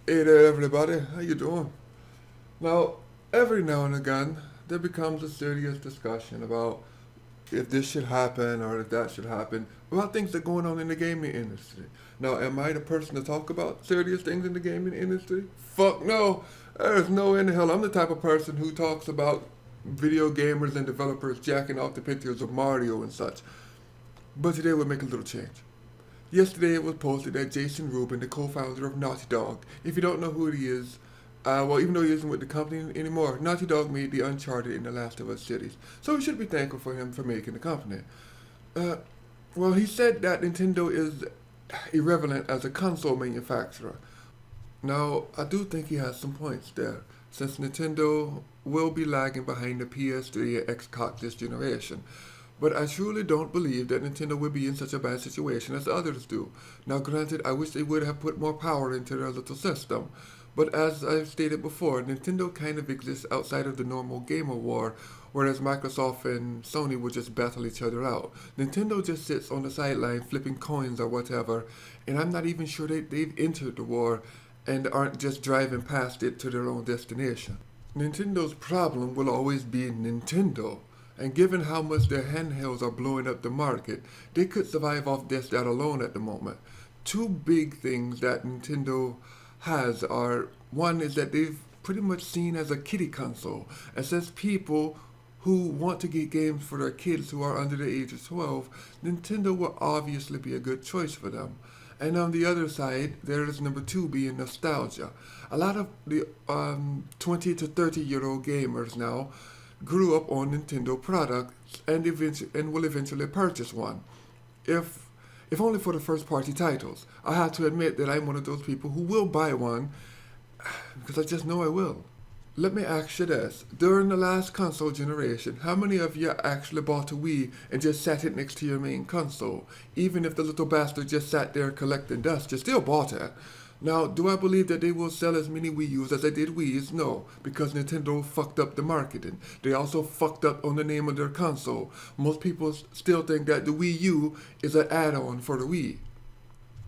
Hey there, everybody. How you doing? Now, every now and again, there becomes a serious discussion about if this should happen or if that should happen, about things that are going on in the gaming industry. Now, am I the person to talk about serious things in the gaming industry? Fuck no. There's no way in the hell. I'm the type of person who talks about video gamers and developers jacking off the pictures of Mario and such. But today we'll make a little change. Yesterday it was posted that Jason Rubin, the co-founder of Naughty Dog, if you don't know who he is, well, even though he isn't with the company anymore, Naughty Dog made the Uncharted and The Last of Us series. So we should be thankful for him for making the company. Uh, well, he said that Nintendo is irrelevant as a console manufacturer. Now, I do think he has some points there, since Nintendo will be lagging behind the PS3 and Xbox this generation. But I truly don't believe that Nintendo will be in such a bad situation as others do. Now, granted, I wish they would have put more power into their little system. But as I've stated before, Nintendo kind of exists outside of the normal gamer war, whereas Microsoft and Sony would just battle each other out. Nintendo just sits on the sideline flipping coins or whatever, and I'm not even sure they've entered the war and aren't just driving past it to their own destination. Nintendo's problem will always be Nintendo. And given how much their handhelds are blowing up the market, they could survive off just that alone at the moment. Two big things that Nintendo has are one is that they've pretty much seen as a kiddie console. And since people who want to get games for their kids who are under the age of 12, Nintendo will obviously be a good choice for them. And on the other side, there is number two being nostalgia. A lot of the 20 to 30-year-old gamers now grew up on Nintendo products and will eventually purchase one. If if only for the first party titles. I have to admit that I'm one of those people who will buy one because I just know I will. Let me ask you this. During the last console generation, how many of you actually bought a Wii and just sat it next to your main console? Even if the little bastard just sat there collecting dust, you still bought it. Now, do I believe that they will sell as many Wii U's as they did Wii's? No, because Nintendo fucked up the marketing. They also fucked up on the name of their console. Most people still think that the Wii U is an add-on for the Wii.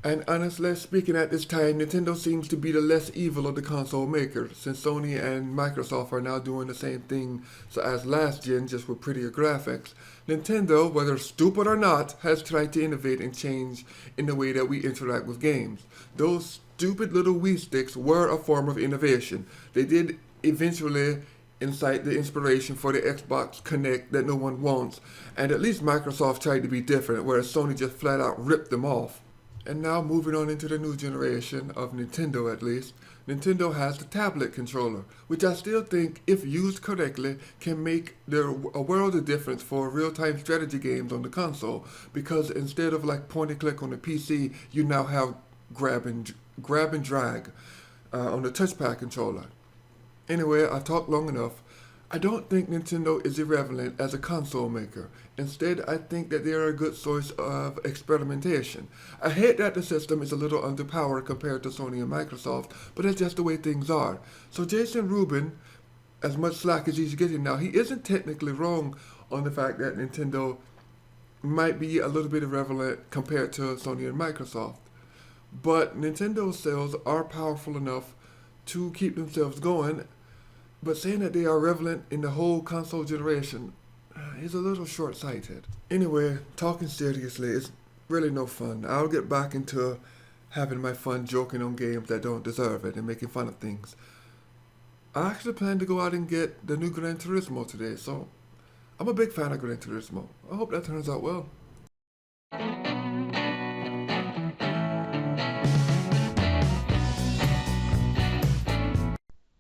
And honestly speaking, at this time, Nintendo seems to be the less evil of the console makers, since Sony and Microsoft are now doing the same thing as last gen, just with prettier graphics. Nintendo, whether stupid or not, has tried to innovate and change in the way that we interact with games. Those stupid little Wii sticks were a form of innovation. They did eventually incite the inspiration for the Xbox Connect that no one wants, and at least Microsoft tried to be different, whereas Sony just flat out ripped them off. And now moving on into the new generation of Nintendo at least, Nintendo has the tablet controller, which I still think, if used correctly, can make a world of difference for real-time strategy games on the console, because instead of like point and click on the PC, you now have grab and drag on the touchpad controller. Anyway, I've talked long enough. I don't think Nintendo is irrelevant as a console maker. Instead, I think that they are a good source of experimentation. I hate that the system is a little underpowered compared to Sony and Microsoft, but that's just the way things are. So Jason Rubin, as much slack as he's getting now, he isn't technically wrong on the fact that Nintendo might be a little bit irrelevant compared to Sony and Microsoft. But Nintendo sales are powerful enough to keep themselves going, but saying that they are relevant in the whole console generation is a little short-sighted. Anyway, talking seriously, it's really no fun. I'll get back into having my fun joking on games that don't deserve it and making fun of things. I actually plan to go out and get the new Gran Turismo today, so I'm a big fan of Gran Turismo. I hope that turns out well.